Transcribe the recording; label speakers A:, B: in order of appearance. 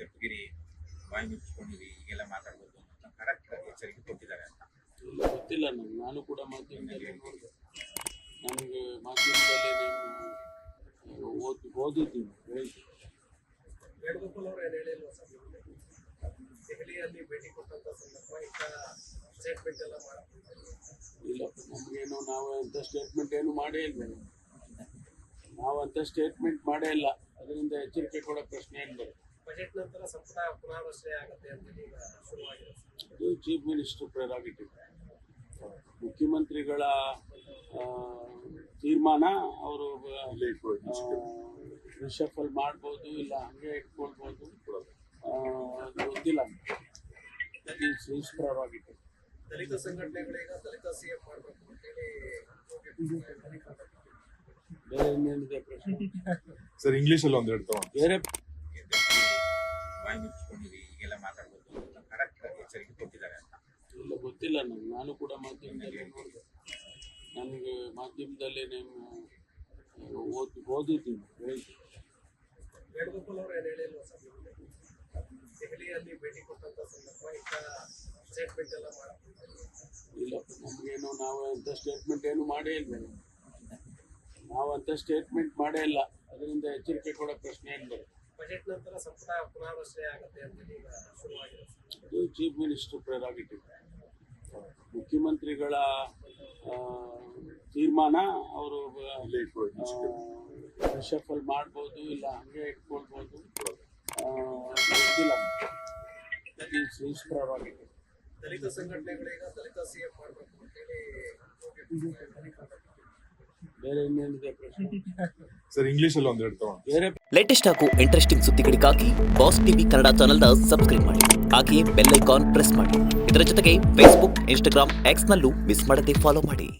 A: ಗರ್ಭಗಿರಿ ಬಾಯಿ ಮುಚ್ಚಿಕೊಂಡಿರಿ ಈಗೆಲ್ಲ ಮಾತಾಡ್ಬೋದು ಅಂತ ಖಡಕ್ ಎಚ್ಚರಿಕೆ ಕೊಟ್ಟಿದ್ದಾರೆ ಅಂತ.
B: ಗೊತ್ತಿಲ್ಲ ನನಗೆ, ನಾನು ಕೂಡ ಮಾಧ್ಯಮದಲ್ಲಿ ನೋಡಿದೆ. ನನಗೆ ಮಾಧ್ಯಮದಲ್ಲಿ ನಾನು ಓದಿದ್ದೀನಿ ಹೇಳ್ತೀನಿ.
C: ವೇಣುಗೋಪಾಲ್ ಅವರು ಏನು ಹೇಳಿಲ್ವ ಸರ್? ದೆಹಲಿಯಲ್ಲಿ ಭೇಟಿ ಕೊಟ್ಟಂತ ಸಂದರ್ಭ ಇಂಥ ಸ್ಟೇಟ್ಮೆಂಟ್ ಎಲ್ಲ ಮಾಡ್ತಿದ್ದಾರೆ.
B: ಇಲ್ಲ, ನಮಗೇನು ನಾವು ಅಂಥ ಸ್ಟೇಟ್ಮೆಂಟ್ ಏನು ಮಾಡೇ ಇಲ್ಲ. ನಾವು ಅಂಥ ಸ್ಟೇಟ್ಮೆಂಟ್ ಮಾಡೇ ಇಲ್ಲ. ಅದರಿಂದ ಎಚ್ಚರಿಕೆ ಕೊಡೋ ಪ್ರಶ್ನೆ ಏನು ಬರುತ್ತೆ?
C: ಬಜೆಟ್ ನಂತರ ಸಂಪುಟ ಪುನರ್ರಚನೆ ಆಗುತ್ತೆ ಅಂತ ಈಗ ಶುರುವಾಗಿದೆ.
B: ಅದು ಚೀಫ್ ಮಿನಿಸ್ಟರ್ ಪ್ರೆರಾಗೇಟಿವ್. ಮುಖ್ಯಮಂತ್ರಿಗಳ ತೀರ್ಮಾನ. ಅವರು ರಿಷಫಲ್ ಮಾಡ್ಬೋದು, ಇಲ್ಲ ಹಂಗೆ ಇಟ್ಕೊಳ್ಬೋದು, ಅದು ಗೊತ್ತಿಲ್ಲ. ಪ್ರೆರಾಗೇಟಿವ್.
C: ದಲಿತ ಸಂಘಟನೆಗಳೀಗ ದಲಿತ ಸಿಎಂ ಮಾಡಬೇಕು ಅಂತೇಳಿ
B: ಬೇರೆ ಇನ್ನೇನಿದೆ ಪ್ರಶ್ನೆ?
D: ಸರ್ ಇಂಗ್ಲಿಷ್ ಅಲ್ಲಿ ಒಂದೆರಡು ತಗೊಂಡು
B: ಬೇರೆ
A: ಗರ್ಭಗಿರಿ ಬಾಯಿ ಮುಚ್ಚಿಕೊಂಡಿರಿ ಈಗೆಲ್ಲ ಮಾತಾಡ್ಬೋದು ಅಂತ ಖಡಕ್ ಎಚ್ಚರಿಕೆ ಕೊಟ್ಟಿದ್ದಾರೆ ಅಂತ.
B: ಇಲ್ಲ, ಗೊತ್ತಿಲ್ಲ ನನಗೆ, ನಾನು ಕೂಡ ಮಾಧ್ಯಮದಲ್ಲಿ ನೋಡಿದೆ. ನನಗೆ ಮಾಧ್ಯಮದಲ್ಲಿ ನಾನು ಓದಿದ್ದೀನಿ ಹೇಳ್ತೀನಿ.
C: ವೇಣುಗೋಪಾಲ್ ಅವರು ಏನು ಹೇಳಿಲ್ವ ಸರ್? ದೆಹಲಿಯಲ್ಲಿ ಭೇಟಿ ಕೊಟ್ಟಂತ ಸಂದರ್ಭ ಇಂಥ ಸ್ಟೇಟ್ಮೆಂಟ್ ಎಲ್ಲ ಮಾಡ್ತಿದ್ದಾರೆ.
B: ಇಲ್ಲ, ನಮಗೇನು ನಾವು ಅಂಥ ಸ್ಟೇಟ್ಮೆಂಟ್ ಏನು ಮಾಡೇ ಇಲ್ಲ. ನಾವು ಅಂಥ ಸ್ಟೇಟ್ಮೆಂಟ್ ಮಾಡೇ ಇಲ್ಲ. ಅದರಿಂದ ಎಚ್ಚರಿಕೆ ಕೊಡೋ ಪ್ರಶ್ನೆ ಏನು ಬರುತ್ತೆ?
C: ಬಜೆಟ್ ನಂತರ ಸಂಪುಟ ಪುನರ್ರಚನೆ ಆಗುತ್ತೆ ಅಂತ ಈಗ ಶುರುವಾಗಿದೆ.
B: ಅದು ಚೀಫ್ ಮಿನಿಸ್ಟರ್ ಪ್ರೆರಾಗೇಟಿವ್. ಮುಖ್ಯಮಂತ್ರಿಗಳ ತೀರ್ಮಾನ. ಅವರು ರಿಷಫಲ್ ಮಾಡ್ಬೋದು, ಇಲ್ಲ ಹಂಗೆ ಇಟ್ಕೊಳ್ಬೋದು, ಅದು ಗೊತ್ತಿಲ್ಲ. ಪ್ರೆರಾಗೇಟಿವ್.
C: ದಲಿತ ಸಂಘಟನೆಗಳೀಗ ದಲಿತ ಸಿಎಂ ಮಾಡಬೇಕು ಅಂತೇಳಿ
B: ಬೇರೆ ಇನ್ನೇನಿದೆ ಪ್ರಶ್ನೆ?
D: ಸರ್ ಇಂಗ್ಲಿಷ್ ಅಲ್ಲಿ ಒಂದೆರಡು ತಗೊಂಡು
B: ಬೇರೆ
E: ಲೇಟೆಸ್ಟ್ ಹಾಗೂ ಇಂಟ್ರೆಸ್ಟಿಂಗ್ ಸುದ್ದಿಗಳಿಗಾಗಿ ಬಾಸ್ ಟಿವಿ ಕನ್ನಡ ಚಾನೆಲ್ನ ಸಬ್ಸ್ಕ್ರೈಬ್ ಮಾಡಿ. ಹಾಗೆಯೇ ಬೆಲ್ ಐಕಾನ್ ಪ್ರೆಸ್ ಮಾಡಿ. ಇದರ ಜೊತೆಗೆ ಫೇಸ್ಬುಕ್, ಇನ್ಸ್ಟಾಗ್ರಾಮ್, ಎಕ್ಸ್ ನಲ್ಲೂ ಮಿಸ್ ಮಾಡದೆ ಫಾಲೋ ಮಾಡಿ.